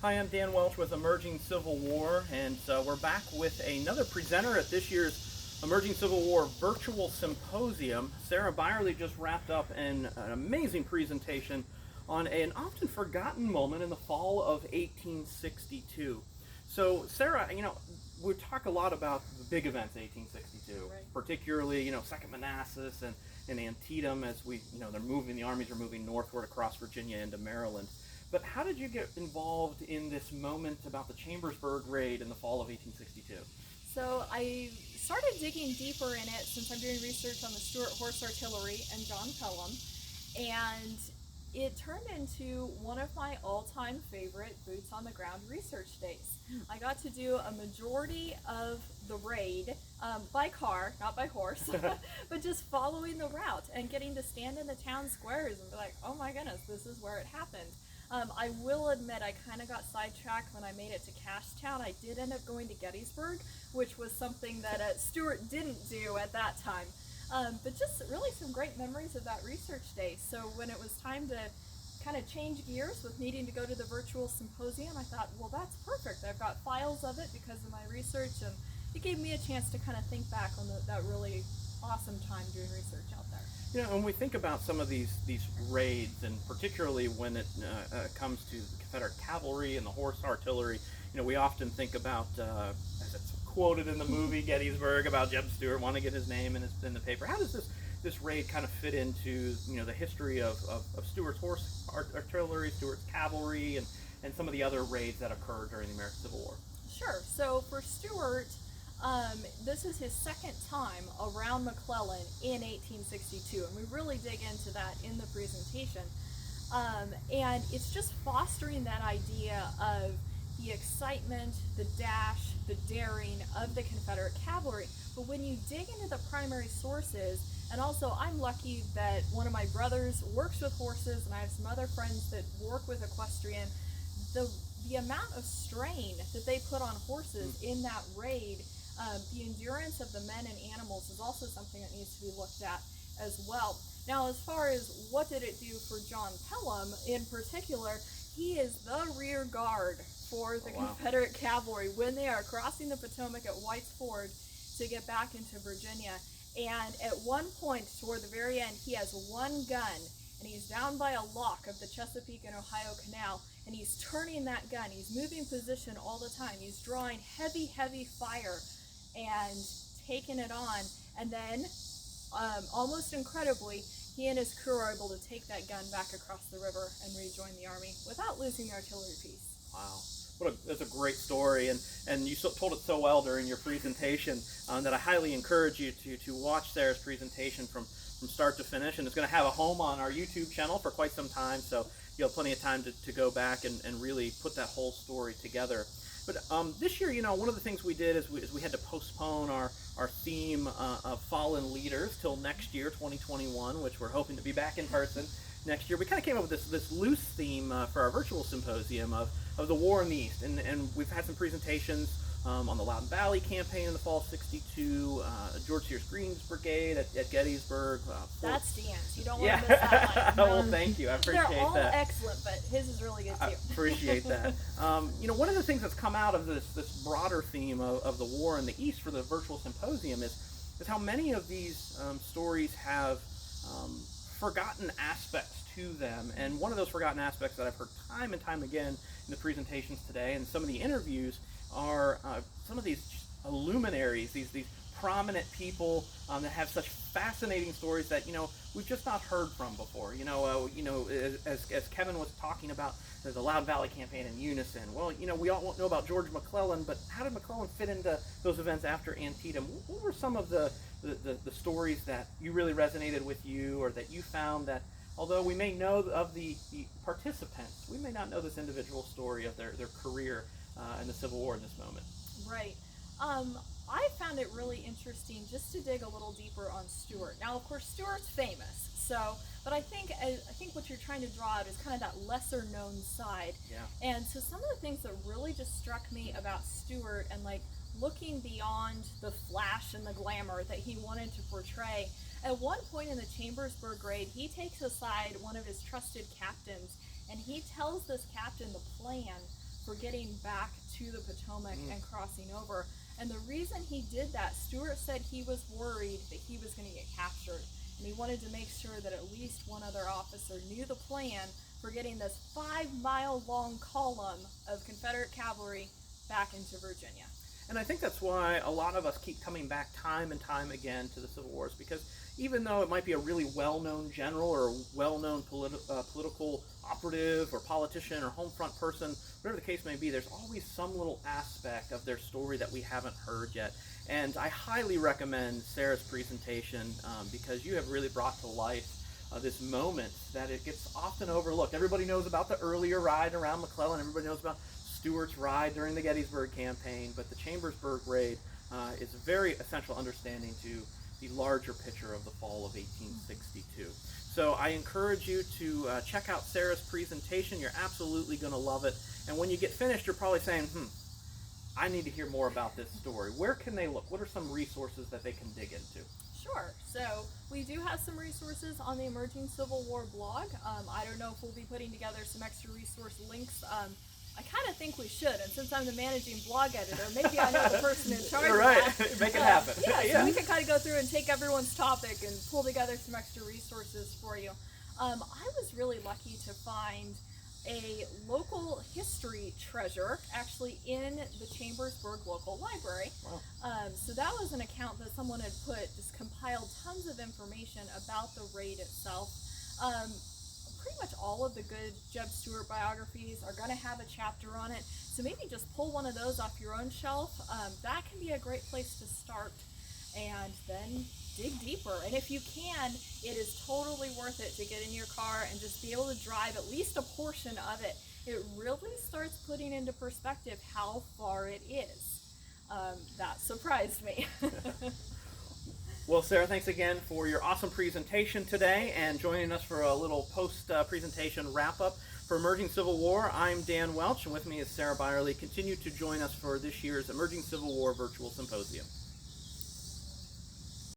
Hi, I'm Dan Welch with Emerging Civil War, and we're back with another presenter at this year's Emerging Civil War Virtual Symposium. Sarah Bierle just wrapped up an amazing presentation on an often forgotten moment in the fall of 1862. So, Sarah, we talk a lot about the big events in 1862, Right. particularly, Second Manassas and Antietam as the armies are moving northward across Virginia into Maryland. But how did you get involved in this moment about the Chambersburg raid in the fall of 1862? So I started digging deeper in it since I'm doing research on the Stuart Horse Artillery and John Pelham, and it turned into one of my all-time favorite boots on the ground research days. I got to do a majority of the raid by car, not by horse, but just following the route and getting to stand in the town squares and be like, oh my goodness, this is where it happened. I will admit I kind of got sidetracked when I made it to Cashtown. I did end up going to Gettysburg, which was something that Stuart didn't do at that time. But just really some great memories of that research day. So when it was time to kind of change gears with needing to go to the virtual symposium, I thought, well, that's perfect. I've got files of it because of my research, and it gave me a chance to kind of think back on that really awesome time doing research out there. When we think about some of these raids, and particularly when it comes to the Confederate cavalry and the horse artillery, we often think about, as it's quoted in the movie Gettysburg, about Jeb Stuart wanting to get his name in the paper. How does this raid kind of fit into the history of Stuart's horse artillery, Stuart's cavalry, and some of the other raids that occurred during the American Civil War? Sure. So for Stuart, this is his second time around McClellan in 1862, and we really dig into that in the presentation. And it's just fostering that idea of the excitement, the dash, the daring of the Confederate cavalry. But when you dig into the primary sources, and also I'm lucky that one of my brothers works with horses, and I have some other friends that work with equestrian, the amount of strain that they put on horses in that raid, the endurance of the men and animals is also something that needs to be looked at as well. Now, as far as what did it do for John Pelham in particular, he is the rear guard for the Confederate cavalry when they are crossing the Potomac at White's Ford to get back into Virginia. And at one point, toward the very end, he has one gun, and he's down by a lock of the Chesapeake and Ohio Canal, and he's turning that gun. He's moving position all the time. He's drawing heavy, heavy fire and taking it on, and then almost incredibly, he and his crew are able to take that gun back across the river and rejoin the army without losing the artillery piece. Wow. That's a great story, and you told it so well during your presentation that I highly encourage you to watch Sarah's presentation from start to finish, and it's going to have a home on our YouTube channel for quite some time, so you'll have plenty of time to go back and really put that whole story together. But this year, one of the things we did is we had to postpone our theme of fallen leaders till next year, 2021, which we're hoping to be back in person next year. We kind of came up with this loose theme for our virtual symposium of the war in the East, and we've had some presentations on the Loudoun Valley campaign in the fall of '62, George Sears Green's brigade at Gettysburg. That's Dan's. You don't want to miss that one. Well, thank you. I appreciate that. They're all excellent, but his is really good too. I appreciate that. One of the things that's come out of this broader theme of the war in the East for the virtual symposium is how many of these stories have forgotten aspects to them. And one of those forgotten aspects that I've heard time and time again in the presentations today and some of the interviews are some of these luminaries, these prominent people that have such fascinating stories that we've just not heard from before. As Kevin was talking about the Loudoun Valley campaign in Unison. Well, we all know about George McClellan, but how did McClellan fit into those events after Antietam? What were some of the stories that you really resonated with you, or that you found that although we may know of the participants, we may not know this individual story of their career in the Civil War in this moment? Right. I found it really interesting just to dig a little deeper on Stuart. Now, of course, Stuart's famous, but I think what you're trying to draw out is kind of that lesser known side. Yeah. And so some of the things that really just struck me about Stuart, and like looking beyond the flash and the glamour that he wanted to portray, at one point in the Chambersburg raid, he takes aside one of his trusted captains, and he tells this captain the plan for getting back to the Potomac and crossing over. And the reason he did that, Stuart said he was worried that he was going to get captured. And he wanted to make sure that at least one other officer knew the plan for getting this 5-mile-long column of Confederate cavalry back into Virginia. And I think that's why a lot of us keep coming back time and time again to the Civil Wars, because even though it might be a really well-known general or well-known political operative or politician or home front person, whatever the case may be, there's always some little aspect of their story that we haven't heard yet. And I highly recommend Sarah's presentation because you have really brought to life this moment that it gets often overlooked. Everybody knows about the earlier ride around McClellan. Everybody knows about Stuart's ride during the Gettysburg campaign, but the Chambersburg raid is a very essential understanding to the larger picture of the fall of 1862. So I encourage you to check out Sarah's presentation. You're absolutely going to love it. And when you get finished, you're probably saying, I need to hear more about this story. Where can they look? What are some resources that they can dig into? Sure. So we do have some resources on the Emerging Civil War blog. I don't know if we'll be putting together some extra resource links. I kind of think we should, and since I'm the managing blog editor, maybe I know the person in charge of right. that. Make it happen. So we can kind of go through and take everyone's topic and pull together some extra resources for you. I was really lucky to find a local history treasure actually in the Chambersburg local library. Wow. So that was an account that someone had just compiled tons of information about the raid itself. Pretty much all of the good Jeb Stuart biographies are going to have a chapter on it, so maybe just pull one of those off your own shelf. That can be a great place to start, and then dig deeper. And if you can, it is totally worth it to get in your car and just be able to drive at least a portion of it. It really starts putting into perspective how far it is. That surprised me. Well, Sarah, thanks again for your awesome presentation today and joining us for a little post-presentation wrap-up for Emerging Civil War. I'm Dan Welch, and with me is Sarah Bierle. Continue to join us for this year's Emerging Civil War Virtual Symposium.